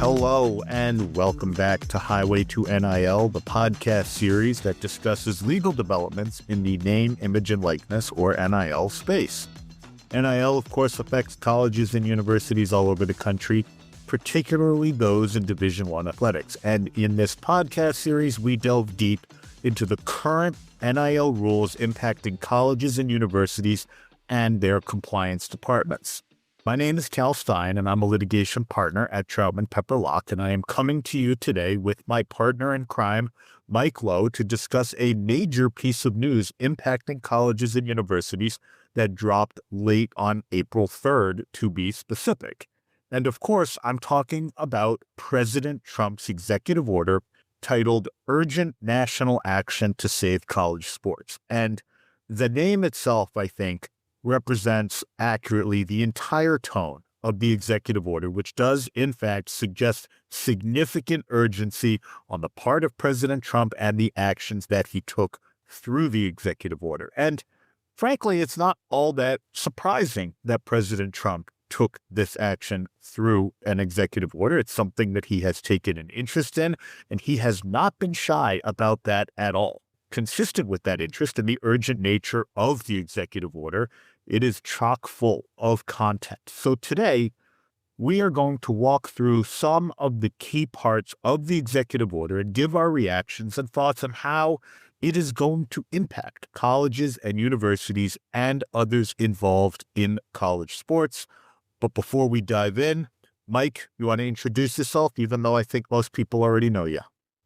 Hello and welcome back to Highway to NIL, the podcast series that discusses legal developments in the name, image, and likeness, or NIL space. NIL, of course, affects colleges and universities all over the country, particularly those in Division I athletics. And in this podcast series, we delve deep into the current NIL rules impacting colleges and universities and their compliance departments. My name is Cal Stein, and I'm a litigation partner at Troutman Pepper Locke, and I am coming to you today with my partner in crime, Mike Lowe, to discuss a major piece of news impacting colleges and universities that dropped late on April 3rd, to be specific. And of course, I'm talking about President Trump's executive order titled Urgent National Action to Save College Sports. And the name itself, I think, represents accurately the entire tone of the executive order, which does, in fact, suggest significant urgency on the part of President Trump and the actions that he took through the executive order. And frankly, it's not all that surprising that President Trump took this action through an executive order. It's something that he has taken an interest in, and he has not been shy about that at all. Consistent with that interest and the urgent nature of the executive order, it is chock full of content. So today, we are going to walk through some of the key parts of the executive order and give our reactions and thoughts on how it is going to impact colleges and universities and others involved in college sports. But before we dive in, Mike, you want to introduce yourself, even though I think most people already know you?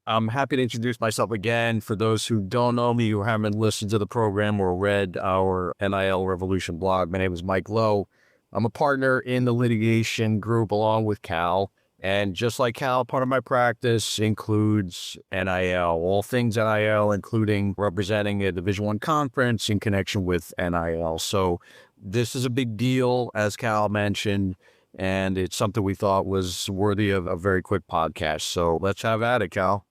I'm happy to introduce myself again. For those who don't know me, who haven't listened to the program or read our NIL Revolution blog, my name is Mike Lowe. I'm a partner in the litigation group along with Cal. And just like Cal, part of my practice includes NIL, all things NIL, including representing a Division I conference in connection with NIL. So this is a big deal, as Cal mentioned, and it's something we thought was worthy of a very quick podcast. So let's have at it, Cal.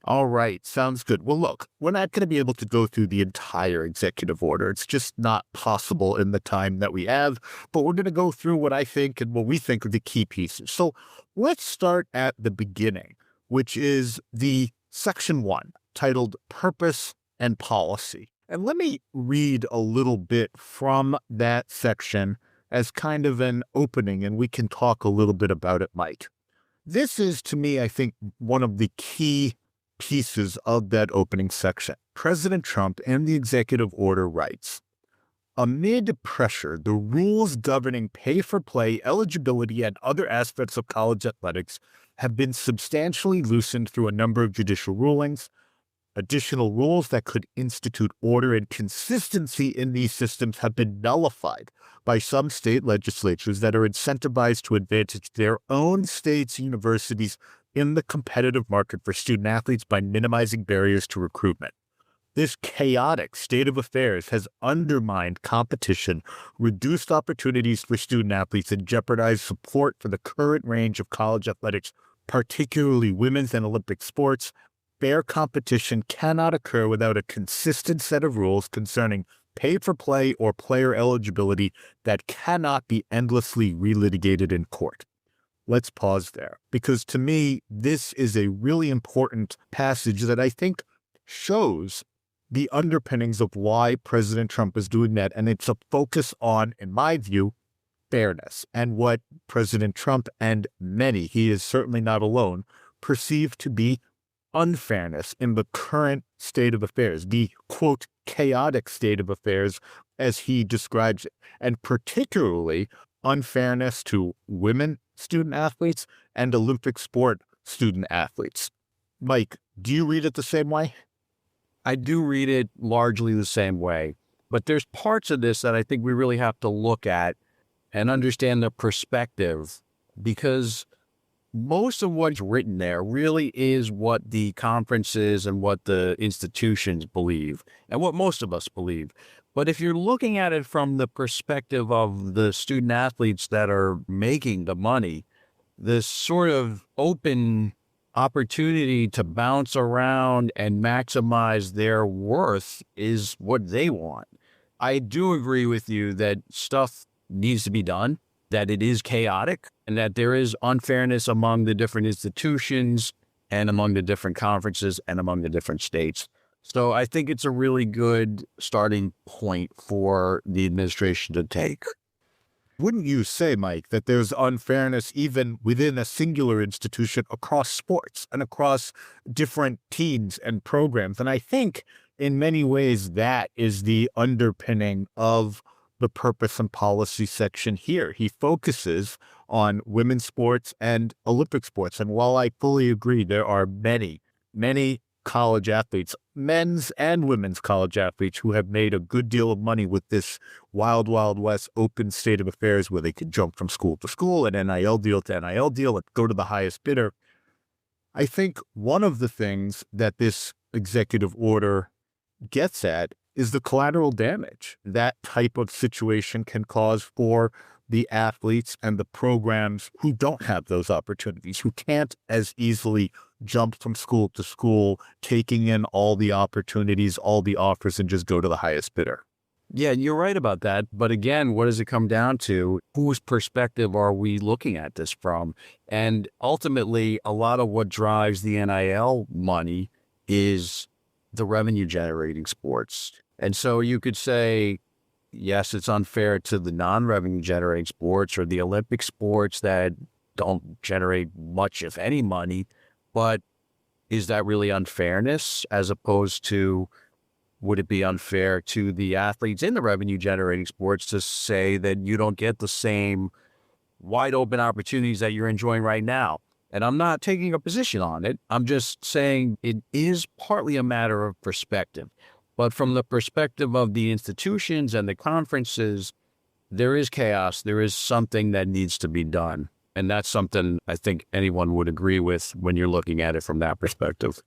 All right, sounds good. Well, look, we're not going to be able to go through the entire executive order. It's just not possible in the time that we have, but we're going to go through what I think and what we think are the key pieces. So let's start at the beginning, which is the Section 1, titled Purpose and Policy. And let me read a little bit from that section as kind of an opening, and we can talk a little bit about it, Mike. This is, to me, I think, one of the key pieces of that opening section. President Trump in the executive order writes, amid pressure, the rules governing pay for play, eligibility, and other aspects of college athletics have been substantially loosened through a number of judicial rulings. Additional rules that could institute order and consistency in these systems have been nullified by some state legislatures that are incentivized to advantage their own states' universities in the competitive market for student athletes by minimizing barriers to recruitment. This chaotic state of affairs has undermined competition, reduced opportunities for student athletes, and jeopardized support for the current range of college athletics, particularly women's and Olympic sports. Fair competition cannot occur without a consistent set of rules concerning pay for play or player eligibility that cannot be endlessly relitigated in court. Let's pause there, because to me, this is a really important passage that I think shows the underpinnings of why President Trump is doing that. And it's a focus on, in my view, fairness and what President Trump and many, he is certainly not alone, perceive to be unfairness in the current state of affairs, the, quote, chaotic state of affairs as he describes it, and particularly unfairness to women student athletes and Olympic sport student athletes. Mike, do you read it the same way? I do read it largely the same way, but there's parts of this that I think we really have to look at and understand the perspective, because most of what's written there really is what the conferences and what the institutions believe and what most of us believe. But if you're looking at it from the perspective of the student athletes that are making the money, this sort of open opportunity to bounce around and maximize their worth is what they want. I do agree with you that stuff needs to be done. that it is chaotic and that there is unfairness among the different institutions and among the different conferences and among the different states. So I think it's a really good starting point for the administration to take. Wouldn't you say, Mike, that there's unfairness even within a singular institution across sports and across different teams and programs? And I think in many ways that is the underpinning of the purpose and policy section here. He focuses on women's sports and Olympic sports. And while I fully agree, there are many college athletes, men's and women's college athletes, who have made a good deal of money with this wild, wild west open state of affairs where they can jump from school to school and NIL deal to NIL deal and go to the highest bidder. I think one of the things that this executive order gets at is the collateral damage that type of situation can cause for the athletes and the programs who don't have those opportunities, who can't as easily jump from school to school, taking in all the opportunities, all the offers, and just go to the highest bidder. Yeah, you're right about that. But again, what does it come down to? Whose perspective are we looking at this from? And ultimately, a lot of what drives the NIL money is the revenue generating sports. And so you could say, yes, it's unfair to the non-revenue generating sports or the Olympic sports that don't generate much, if any, money. But is that really unfairness, as opposed to, would it be unfair to the athletes in the revenue generating sports to say that you don't get the same wide open opportunities that you're enjoying right now? And I'm not taking a position on it. I'm just saying it is partly a matter of perspective. But from the perspective of the institutions and the conferences, there is chaos. There is something that needs to be done. And that's something I think anyone would agree with when you're looking at it from that perspective.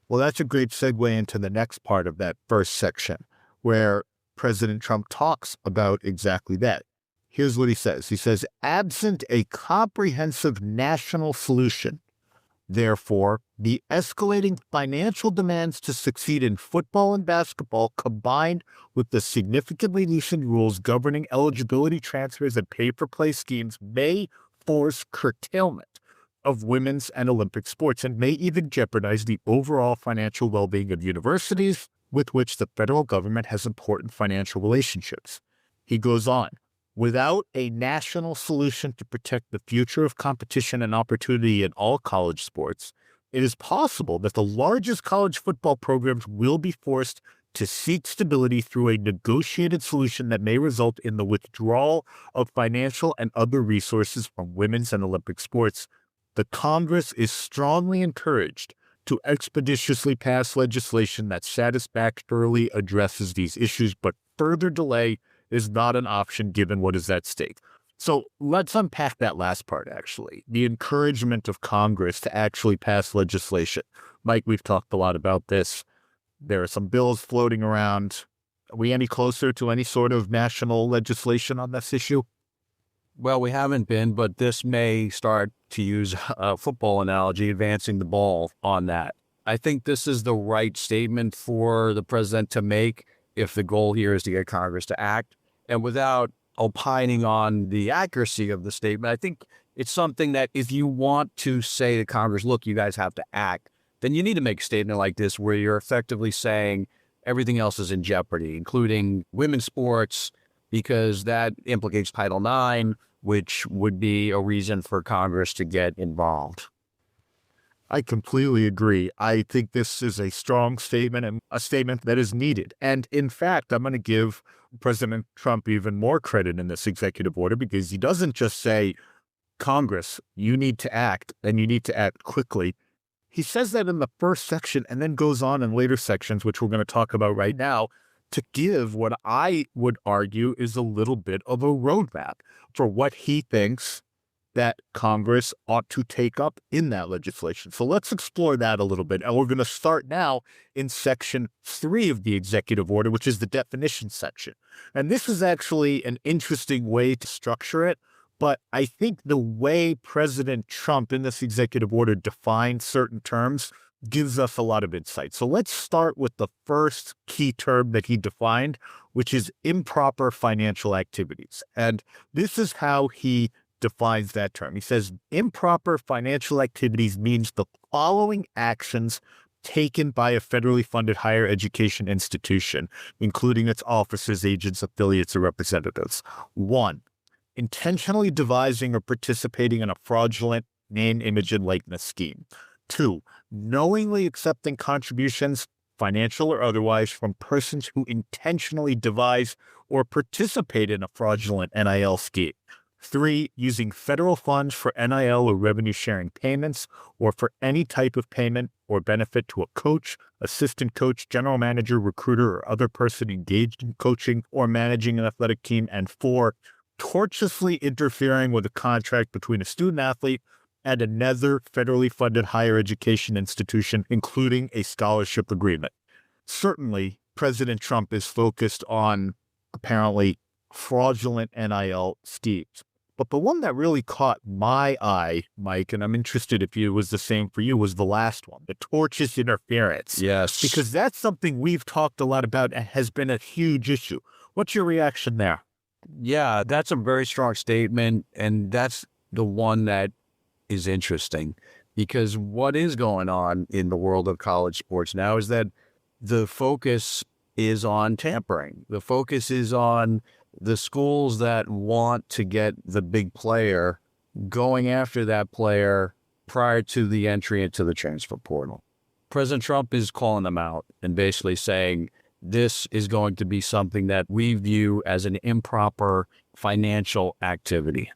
Well, that's a great segue into the next part of that first section, where President Trump talks about exactly that. Here's what he says. He says, absent a comprehensive national solution, therefore, the escalating financial demands to succeed in football and basketball, combined with the significantly loosened rules governing eligibility transfers and pay-for-play schemes, may force curtailment of women's and Olympic sports and may even jeopardize the overall financial well-being of universities with which the federal government has important financial relationships. He goes on, without a national solution to protect the future of competition and opportunity in all college sports, it is possible that the largest college football programs will be forced to seek stability through a negotiated solution that may result in the withdrawal of financial and other resources from women's and Olympic sports. The Congress is strongly encouraged to expeditiously pass legislation that satisfactorily addresses these issues, but further delay is not an option given what is at stake. So let's unpack that last part, actually. The encouragement of Congress to actually pass legislation. Mike, we've talked a lot about this. There are some bills floating around. Are we any closer to any sort of national legislation on this issue? Well, we haven't been, but this may start, to use a football analogy, advancing the ball on that. I think this is the right statement for the president to make if the goal here is to get Congress to act. And without opining on the accuracy of the statement, I think it's something that if you want to say to Congress, look, you guys have to act, then you need to make a statement like this where you're effectively saying everything else is in jeopardy, including women's sports, because that implicates Title IX, which would be a reason for Congress to get involved. I completely agree. I think this is a strong statement and a statement that is needed. And in fact, I'm going to give President Trump even more credit in this executive order because he doesn't just say, Congress, you need to act and you need to act quickly. He says that in the first section and then goes on in later sections, which we're going to talk about right now, to give what I would argue is a little bit of a roadmap for what he thinks that Congress ought to take up in that legislation. So let's explore that a little bit. And we're going to start now in Section 3 of the executive order, which is the definition section. And this is actually an interesting way to structure it. But I think the way President Trump in this executive order defined certain terms gives us a lot of insight. So let's start with the first key term that he defined, which is improper financial activities. And this is how he defines that term. He says improper financial activities means the following actions taken by a federally funded higher education institution, including its officers, agents, affiliates, or representatives. 1, intentionally devising or participating in a fraudulent name, image, and likeness scheme. 2, knowingly accepting contributions, financial or otherwise, from persons who intentionally devise or participate in a fraudulent NIL scheme. 3, using federal funds for NIL or revenue-sharing payments or for any type of payment or benefit to a coach, assistant coach, general manager, recruiter, or other person engaged in coaching or managing an athletic team. And 4, tortiously interfering with a contract between a student-athlete and another federally funded higher education institution, including a scholarship agreement. Certainly, President Trump is focused on, apparently, fraudulent NIL schemes. But the one that really caught my eye, Mike, and I'm interested if it was the same for you, was the last one, the tortious interference. Yes. Because that's something we've talked a lot about and has been a huge issue. What's your reaction there? Yeah, that's a very strong statement. And that's the one that is interesting, because what is going on in the world of college sports now is that the focus is on tampering. The focus is on the schools that want to get the big player going after that player prior to the entry into the transfer portal. President Trump is calling them out and basically saying this is going to be something that we view as an improper financial activity.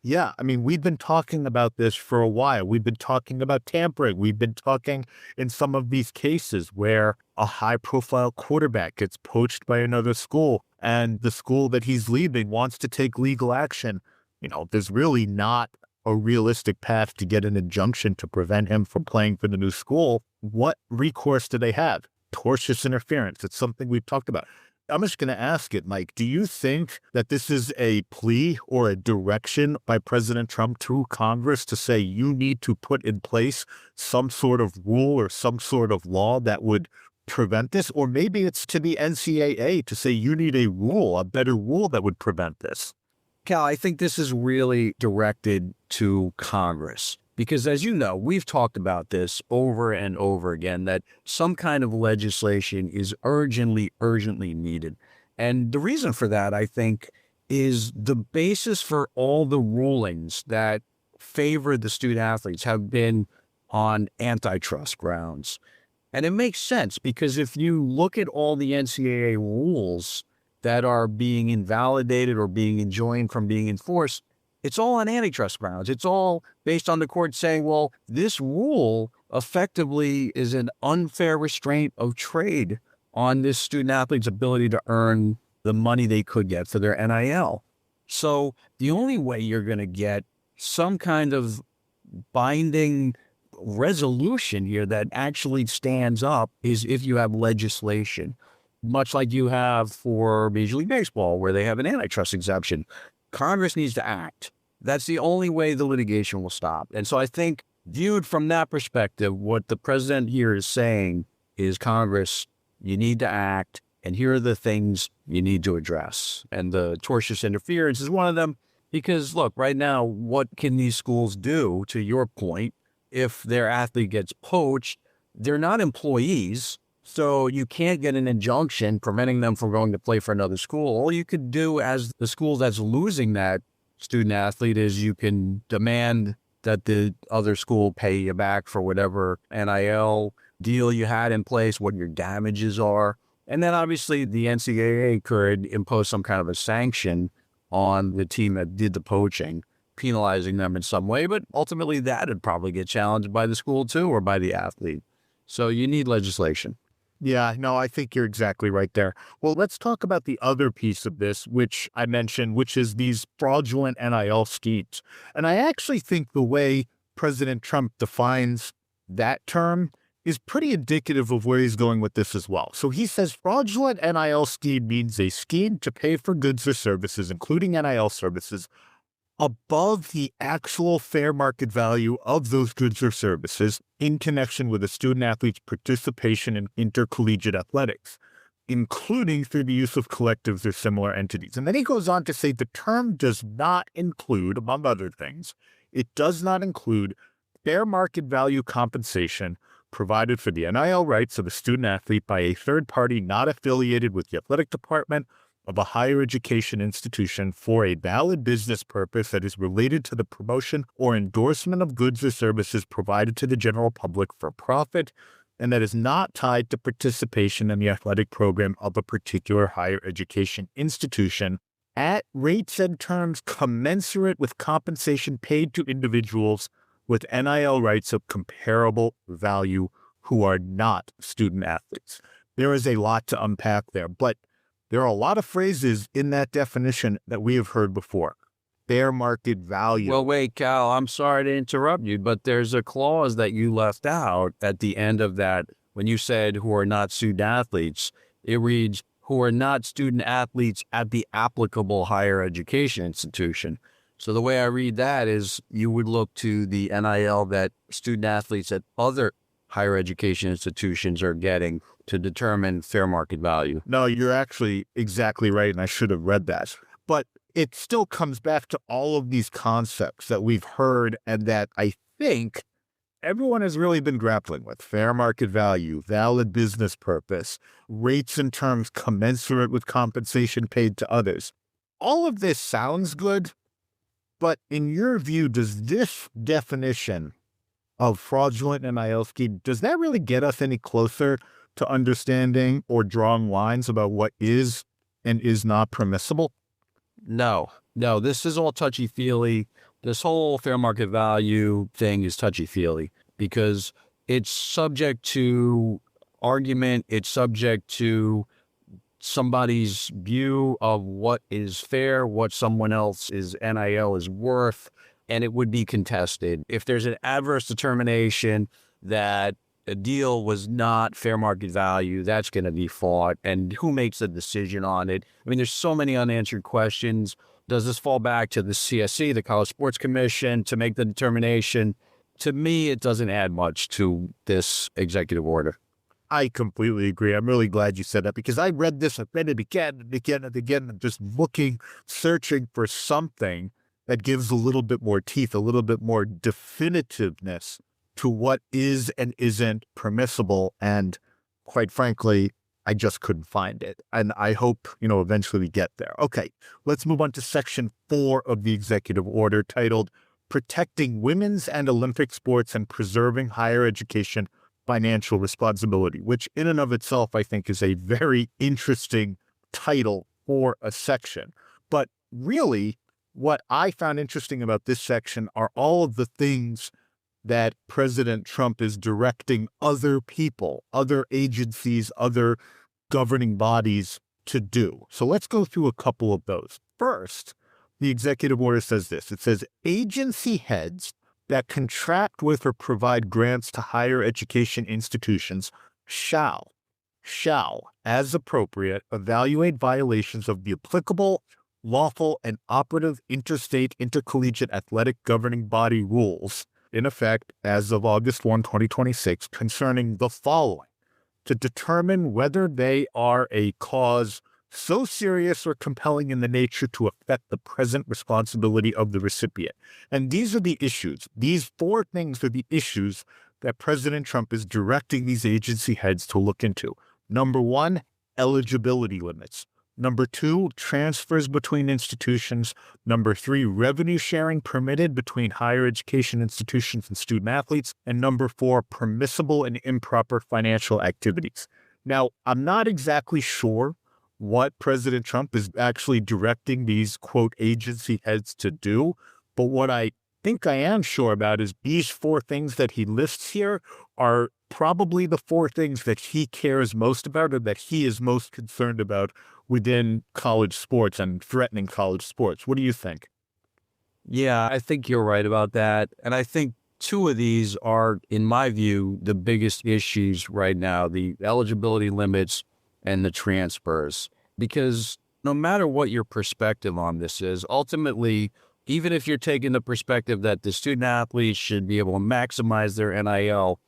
Yeah, I mean, we've been talking about this for a while. We've been talking about tampering. We've been talking in some of these cases where a high-profile quarterback gets poached by another school and the school that he's leaving wants to take legal action. You know, there's really not a realistic path to get an injunction to prevent him from playing for the new school. What recourse do they have? Tortious interference. It's something we've talked about. I'm just going to ask it, Mike. Do you think that this is a plea or a direction by President Trump to Congress to say you need to put in place some sort of rule or some sort of law that would prevent this? Or maybe it's to the NCAA to say you need a rule, a better rule that would prevent this. Cal, I think this is really directed to Congress. Because as you know, we've talked about this over and over again, that some kind of legislation is urgently needed. And the reason for that, I think, is the basis for all the rulings that favor the student athletes have been on antitrust grounds. And it makes sense because if you look at all the NCAA rules that are being invalidated or being enjoined from being enforced, it's all on antitrust grounds. It's all based on the court saying, well, this rule effectively is an unfair restraint of trade on this student athlete's ability to earn the money they could get for their NIL. So the only way you're going to get some kind of binding resolution here that actually stands up is if you have legislation, much like you have for Major League Baseball, where they have an antitrust exemption. Congress needs to act. That's the only way the litigation will stop. And so I think viewed from that perspective, what the president here is saying is, Congress, you need to act, and here are the things you need to address. And the tortious interference is one of them, because look, right now, what can these schools do, to your point, if their athlete gets poached? They're not employees, so you can't get an injunction preventing them from going to play for another school. All you could do as the school that's losing that student athlete is you can demand that the other school pay you back for whatever NIL deal you had in place, what your damages are. And then obviously the NCAA could impose some kind of a sanction on the team that did the poaching, penalizing them in some way. But ultimately that would probably get challenged by the school too, or by the athlete. So you need legislation. Yeah, no, I think you're exactly right there. Well, let's talk about the other piece of this, which I mentioned, which is these fraudulent NIL schemes. And I actually think the way President Trump defines that term is pretty indicative of where he's going with this as well. So he says fraudulent NIL scheme means a scheme to pay for goods or services, including NIL services, above the actual fair market value of those goods or services, in connection with a student athlete's participation in intercollegiate athletics, including through the use of collectives or similar entities. And then he goes on to say the term does not include, among other things, it does not include fair market value compensation provided for the NIL rights of a student athlete by a third party not affiliated with the athletic department of a higher education institution for a valid business purpose that is related to the promotion or endorsement of goods or services provided to the general public for profit, and that is not tied to participation in the athletic program of a particular higher education institution at rates and terms commensurate with compensation paid to individuals with NIL rights of comparable value who are not student athletes. There is a lot to unpack there, but there are a lot of phrases in that definition that we have heard before. Fair market value. Well, wait, Cal, I'm sorry to interrupt you, but there's a clause that you left out at the end of that. When you said who are not student athletes, it reads who are not student athletes at the applicable higher education institution. So the way I read that is you would look to the NIL that student athletes at other higher education institutions are getting to determine fair market value. No, you're actually exactly right, and I should have read that. But it still comes back to all of these concepts that we've heard and that I think everyone has really been grappling with. Fair market value, valid business purpose, rates and terms commensurate with compensation paid to others. All of this sounds good, but in your view, does this definition of fraudulent NIL scheme, does that really get us any closer to understanding or drawing lines about what is and is not permissible? No, this is all touchy-feely. This whole fair market value thing is touchy-feely because it's subject to argument. It's subject to somebody's view of what is fair, what someone else's NIL is worth, and it would be contested. If there's an adverse determination that a deal was not fair market value, that's going to be fought. And who makes the decision on it? I mean, there's so many unanswered questions. Does this fall back to the CSC, the College Sports Commission, to make the determination? To me, it doesn't add much to this executive order. I completely agree. I'm really glad you said that because I read this, I've read it again and again and again, and just looking, searching for something that gives a little bit more teeth, a little bit more definitiveness to what is and isn't permissible. And quite frankly, I just couldn't find it. And I hope, eventually we get there. Okay, let's move on to Section 4 of the executive order titled Protecting Women's and Olympic Sports and Preserving Higher Education Financial Responsibility, which in and of itself, I think, is a very interesting title for a section. But really, what I found interesting about this section are all of the things that President Trump is directing other people, other agencies, other governing bodies to do. So let's go through a couple of those. First, the executive order says this. It says agency heads that contract with or provide grants to higher education institutions shall, as appropriate, evaluate violations of the applicable, lawful, and operative interstate intercollegiate athletic governing body rules in effect as of August 1, 2026, concerning the following, to determine whether they are a cause so serious or compelling in the nature to affect the present responsibility of the recipient. And these are the issues. These four things are the issues that President Trump is directing these agency heads to look into. Number one, eligibility limits. Number two, transfers between institutions. Number three, revenue sharing permitted between higher education institutions and student athletes. And number four, permissible and improper financial activities. Now, I'm not exactly sure what President Trump is actually directing these, quote, agency heads to do. But what I think I am sure about is these four things that he lists here are probably the four things that he cares most about or that he is most concerned about within college sports and threatening college sports. What do you think? Yeah, I think you're right about that. And I think two of these are, in my view, the biggest issues right now, the eligibility limits and the transfers. Because no matter what your perspective on this is, ultimately, even if you're taking the perspective that the student athletes should be able to maximize their NIL,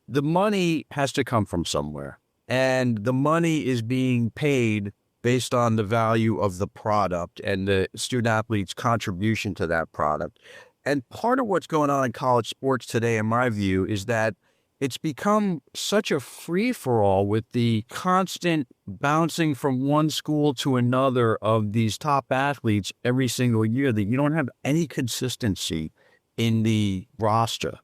the money has to come from somewhere. And the money is being paid based on the value of the product and the student athlete's contribution to that product. And part of what's going on in college sports today, in my view, is that it's become such a free-for-all with the constant bouncing from one school to another of these top athletes every single year that you don't have any consistency in the roster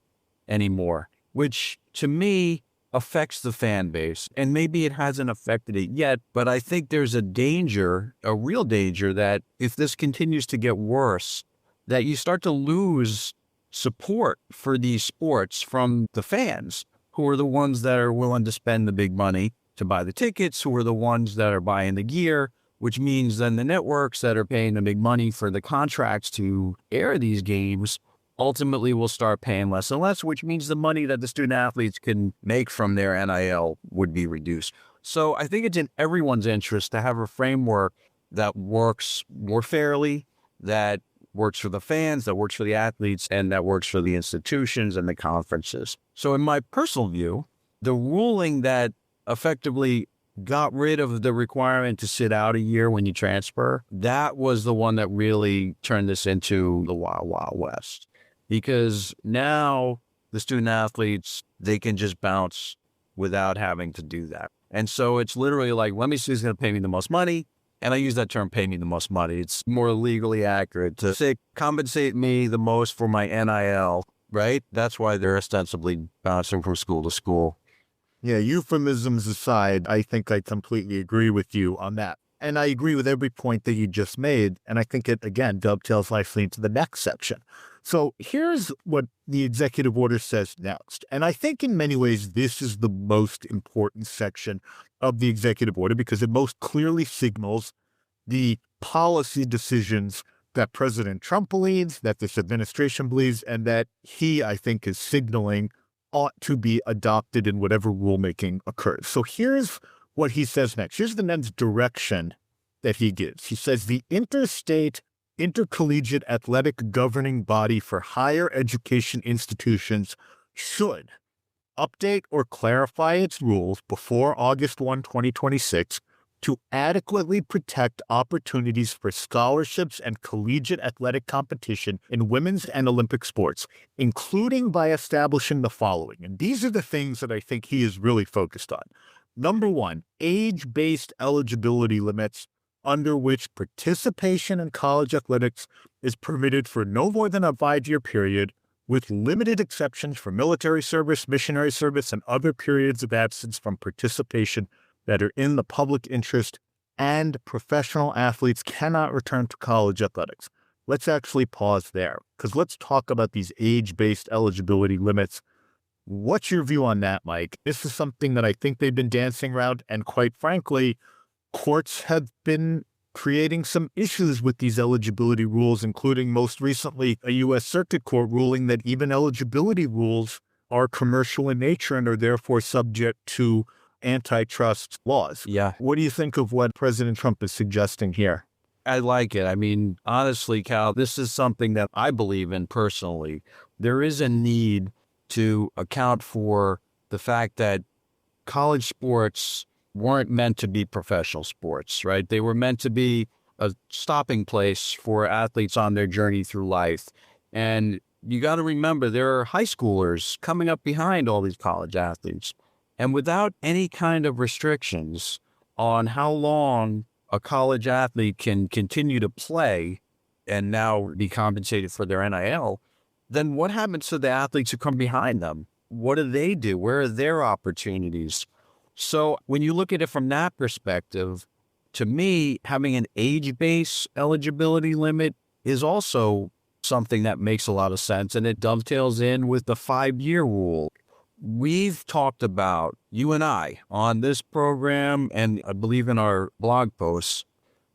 anymore, which to me affects the fan base. And maybe it hasn't affected it yet, but I think there's a danger, a real danger, that if this continues to get worse, that you start to lose support for these sports from the fans, who are the ones that are willing to spend the big money to buy the tickets, who are the ones that are buying the gear, which means then the networks that are paying the big money for the contracts to air these games ultimately will start paying less and less, which means the money that the student athletes can make from their NIL would be reduced. So I think it's in everyone's interest to have a framework that works more fairly, that works for the fans, that works for the athletes, and that works for the institutions and the conferences. So in my personal view, the ruling that effectively got rid of the requirement to sit out a year when you transfer, that was the one that really turned this into the Wild Wild West. Because now the student athletes, they can just bounce without having to do that. And so it's literally like, let me see who's going to pay me the most money. And I use that term, pay me the most money. It's more legally accurate to say, compensate me the most for my NIL, right? That's why they're ostensibly bouncing from school to school. Yeah, euphemisms aside, I think I completely agree with you on that. And I agree with every point that you just made. And I think it, again, dovetails nicely into the next section. So here's what the executive order says next. And I think in many ways, this is the most important section of the executive order because it most clearly signals the policy decisions that President Trump believes, that this administration believes, and that he, I think, is signaling ought to be adopted in whatever rulemaking occurs. So here's what he says next. Here's the next direction that he gives. He says the interstate intercollegiate athletic governing body for higher education institutions should update or clarify its rules before August 1, 2026 to adequately protect opportunities for scholarships and collegiate athletic competition in women's and Olympic sports, including by establishing the following. And these are the things that I think he is really focused on. Number one, age-based eligibility limits under which participation in college athletics is permitted for no more than a 5-year period, with limited exceptions for military service, missionary service, and other periods of absence from participation that are in the public interest, and professional athletes cannot return to college athletics. Let's actually pause there, because let's talk about these age-based eligibility limits. What's your view on that, Mike? This is something that I think they've been dancing around, and quite frankly, courts have been creating some issues with these eligibility rules, including most recently a U.S. Circuit Court ruling that even eligibility rules are commercial in nature and are therefore subject to antitrust laws. Yeah. What do you think of what President Trump is suggesting here? I like it. I mean, honestly, Cal, this is something that I believe in personally. There is a need to account for the fact that college sports weren't meant to be professional sports, right? They were meant to be a stopping place for athletes on their journey through life. And you got to remember, there are high schoolers coming up behind all these college athletes. And without any kind of restrictions on how long a college athlete can continue to play and now be compensated for their NIL, then what happens to the athletes who come behind them? What do they do? Where are their opportunities? So when you look at it from that perspective, to me, having an age-based eligibility limit is also something that makes a lot of sense, and it dovetails in with the 5-year rule. We've talked about, you and I, on this program, and I believe in our blog posts,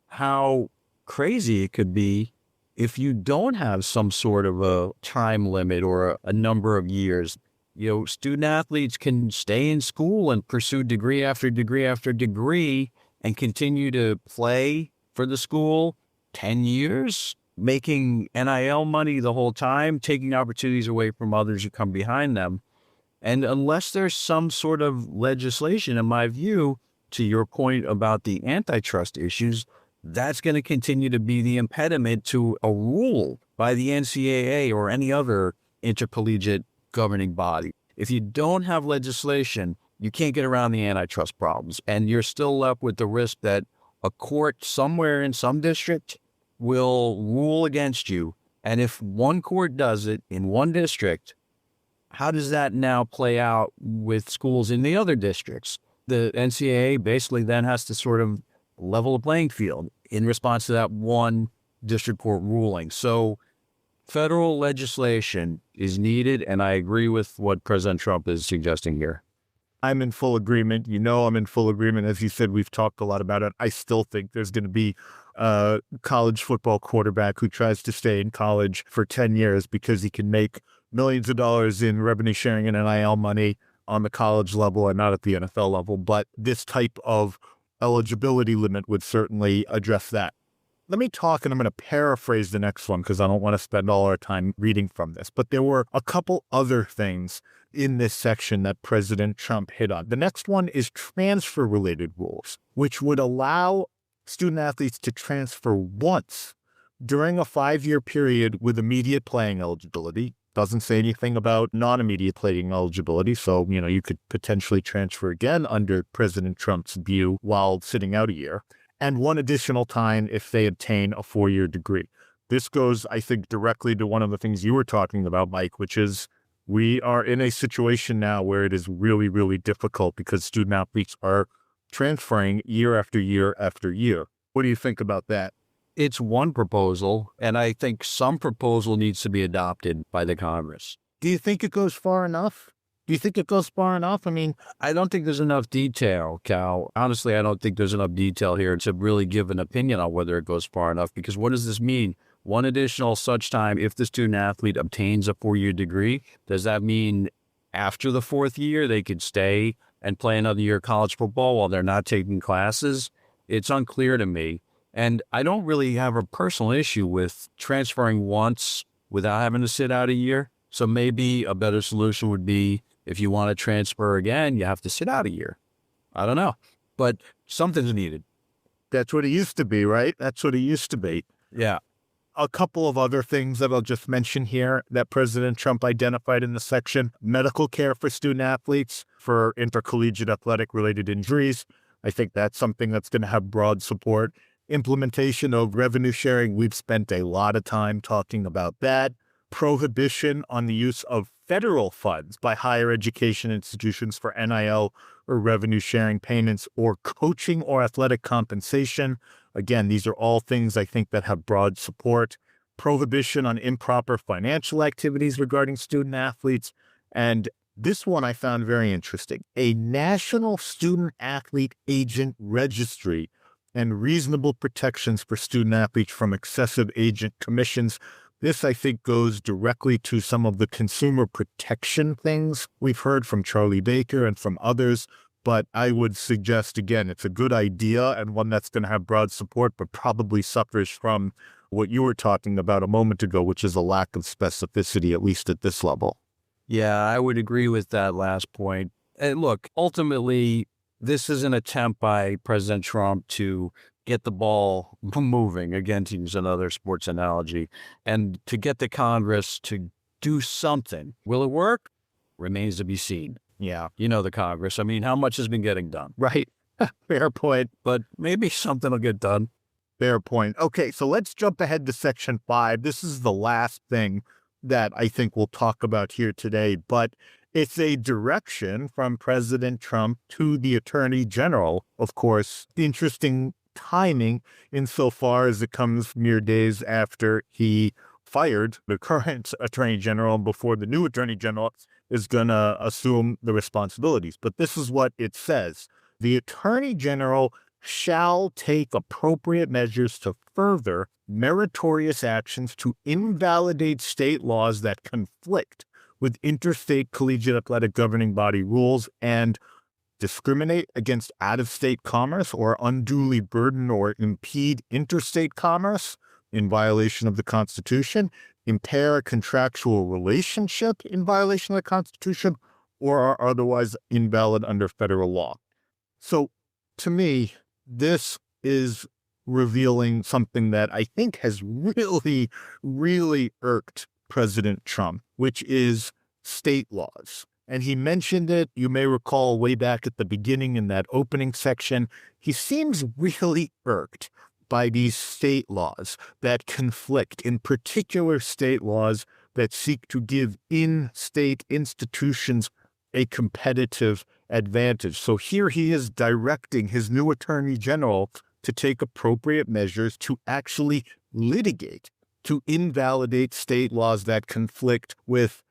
how crazy it could be if you don't have some sort of a time limit or a number of years. You know, student athletes can stay in school and pursue degree after degree after degree and continue to play for the school 10 years, making NIL money the whole time, taking opportunities away from others who come behind them. And unless there's some sort of legislation, in my view, to your point about the antitrust issues, that's going to continue to be the impediment to a rule by the NCAA or any other intercollegiate governing body. If you don't have legislation, you can't get around the antitrust problems. And you're still left with the risk that a court somewhere in some district will rule against you. And if one court does it in one district, how does that now play out with schools in the other districts? The NCAA basically then has to sort of level the playing field in response to that one district court ruling. So federal legislation is needed, and I agree with what President Trump is suggesting here. I'm in full agreement. You know, I'm in full agreement. As you said, we've talked a lot about it. I still think there's going to be a college football quarterback who tries to stay in college for 10 years because he can make millions of dollars in revenue sharing and NIL money on the college level and not at the NFL level. But this type of eligibility limit would certainly address that. Let me talk, and I'm going to paraphrase the next one because I don't want to spend all our time reading from this. But there were a couple other things in this section that President Trump hit on. The next one is transfer-related rules, which would allow student-athletes to transfer once during a 5-year period with immediate playing eligibility. Doesn't say anything about non-immediate playing eligibility, so, you could potentially transfer again under President Trump's view while sitting out a year, and one additional time if they obtain a 4-year degree. This goes, I think, directly to one of the things you were talking about, Mike, which is we are in a situation now where it is really, really difficult because student athletes are transferring year after year after year. What do you think about that? It's one proposal, and I think some proposal needs to be adopted by the Congress. Do you think it goes far enough? Do you think it goes far enough? I mean, I don't think there's enough detail, Cal. Honestly, I don't think there's enough detail here to really give an opinion on whether it goes far enough, because what does this mean? One additional such time if the student athlete obtains a 4-year degree. Does that mean after the 4th year they could stay and play another year of college football while they're not taking classes? It's unclear to me. And I don't really have a personal issue with transferring once without having to sit out a year. So maybe a better solution would be if you want to transfer again, you have to sit out a year. I don't know, but something's needed. That's what it used to be, right? That's what it used to be. Yeah. A couple of other things that I'll just mention here that President Trump identified in the section: medical care for student athletes for intercollegiate athletic related injuries. I think that's something that's going to have broad support. Implementation of revenue sharing. We've spent a lot of time talking about that. Prohibition on the use of federal funds by higher education institutions for NIL or revenue sharing payments or coaching or athletic compensation. Again, these are all things I think that have broad support. Prohibition on improper financial activities regarding student athletes. And this one I found very interesting. A national student athlete agent registry and reasonable protections for student athletes from excessive agent commissions. This, I think, goes directly to some of the consumer protection things we've heard from Charlie Baker and from others. But I would suggest, again, it's a good idea and one that's going to have broad support, but probably suffers from what you were talking about a moment ago, which is a lack of specificity, at least at this level. Yeah, I would agree with that last point. And look, ultimately, this is an attempt by President Trump to get the ball moving, again, to use another sports analogy, and to get the Congress to do something. Will it work? Remains to be seen. Yeah. You know the Congress. I mean, how much has been getting done? Right. Fair point. But maybe something will get done. Fair point. Okay, so let's jump ahead to Section 5. This is the last thing that I think we'll talk about here today, but it's a direction from President Trump to the Attorney General. Of course, interesting timing insofar as it comes mere days after he fired the current Attorney General before the new Attorney General is going to assume the responsibilities. But this is what it says. The Attorney General shall take appropriate measures to further meritorious actions to invalidate state laws that conflict with interstate collegiate athletic governing body rules and discriminate against out-of-state commerce or unduly burden or impede interstate commerce in violation of the Constitution, impair a contractual relationship in violation of the Constitution, or are otherwise invalid under federal law. So to me, this is revealing something that I think has really, really irked President Trump, which is state laws. And he mentioned it, you may recall, way back at the beginning in that opening section. He seems really irked by these state laws that conflict, in particular state laws that seek to give in-state institutions a competitive advantage. So here he is directing his new attorney general to take appropriate measures to actually litigate, to invalidate state laws that conflict with,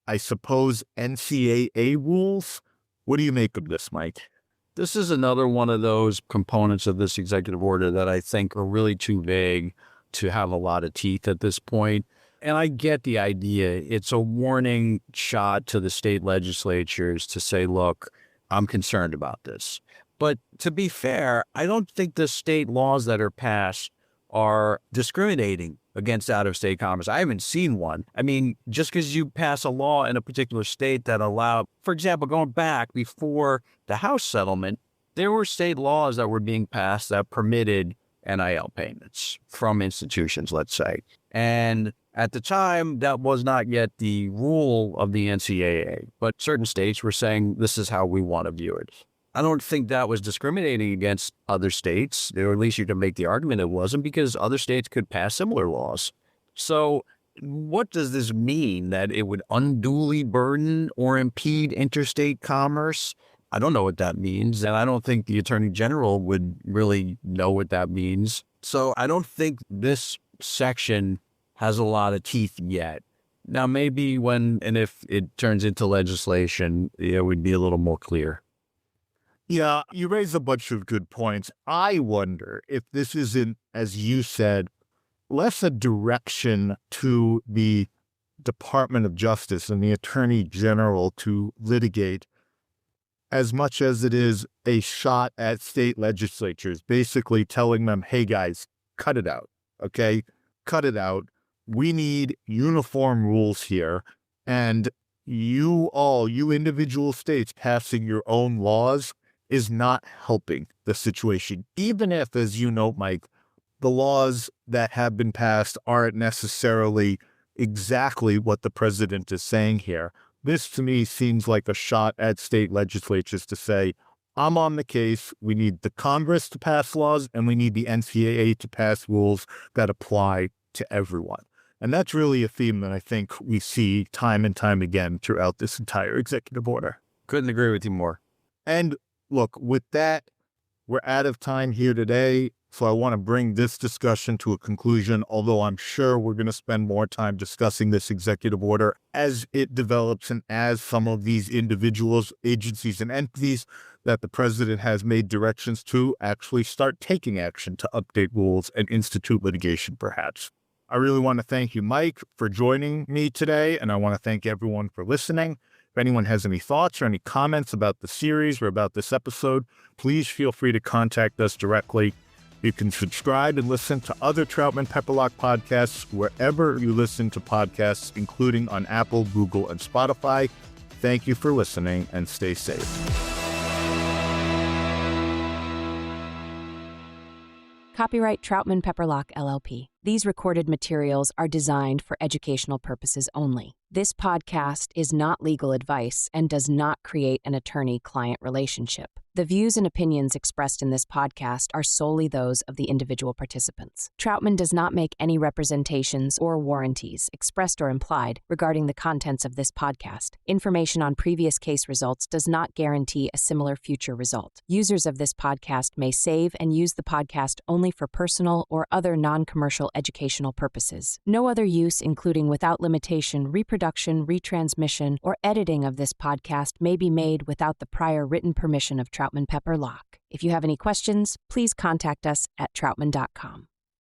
I suppose, NCAA rules. What do you make of this, Mike? This is another one of those components of this executive order that I think are really too vague to have a lot of teeth at this point. And I get the idea. It's a warning shot to the state legislatures to say, look, I'm concerned about this. But to be fair, I don't think the state laws that are passed are discriminating against out-of-state commerce. I haven't seen one. I mean, just because you pass a law in a particular state that allow, for example, going back before the House settlement, there were state laws that were being passed that permitted NIL payments from institutions, let's say. And at the time, that was not yet the rule of the NCAA, but certain states were saying this is how we want to view it. I don't think that was discriminating against other states, or at least you can make the argument it wasn't, because other states could pass similar laws. So what does this mean? That it would unduly burden or impede interstate commerce? I don't know what that means, and I don't think the Attorney General would really know what that means. So I don't think this section has a lot of teeth yet. Now, maybe when and if it turns into legislation, it would be a little more clear. Yeah, you raise a bunch of good points. I wonder if this isn't, as you said, less a direction to the Department of Justice and the Attorney General to litigate as much as it is a shot at state legislatures, basically telling them, hey guys, cut it out, okay? Cut it out. We need uniform rules here. And you individual states passing your own laws is not helping the situation. Even if, as you note, Mike, the laws that have been passed aren't necessarily exactly what the president is saying here. This, to me, seems like a shot at state legislatures to say, I'm on the case. We need the Congress to pass laws, and we need the NCAA to pass rules that apply to everyone. And that's really a theme that I think we see time and time again throughout this entire executive order. Couldn't agree with you more. And look, with that, we're out of time here today. So I want to bring this discussion to a conclusion, although I'm sure we're going to spend more time discussing this executive order as it develops and as some of these individuals, agencies, and entities that the president has made directions to actually start taking action to update rules and institute litigation, perhaps. I really want to thank you, Mike, for joining me today, and I want to thank everyone for listening. If anyone has any thoughts or any comments about the series or about this episode, please feel free to contact us directly. You can subscribe and listen to other Troutman Pepper Locke podcasts wherever you listen to podcasts, including on Apple, Google, and Spotify. Thank you for listening, and stay safe. Copyright Troutman Pepper Locke, LLP. These recorded materials are designed for educational purposes only. This podcast is not legal advice and does not create an attorney-client relationship. The views and opinions expressed in this podcast are solely those of the individual participants. Troutman does not make any representations or warranties, expressed or implied, regarding the contents of this podcast. Information on previous case results does not guarantee a similar future result. Users of this podcast may save and use the podcast only for personal or other non-commercial educational purposes. No other use, including without limitation, reproduction, retransmission, or editing of this podcast may be made without the prior written permission of Troutman Pepper Locke. If you have any questions, please contact us at troutman.com.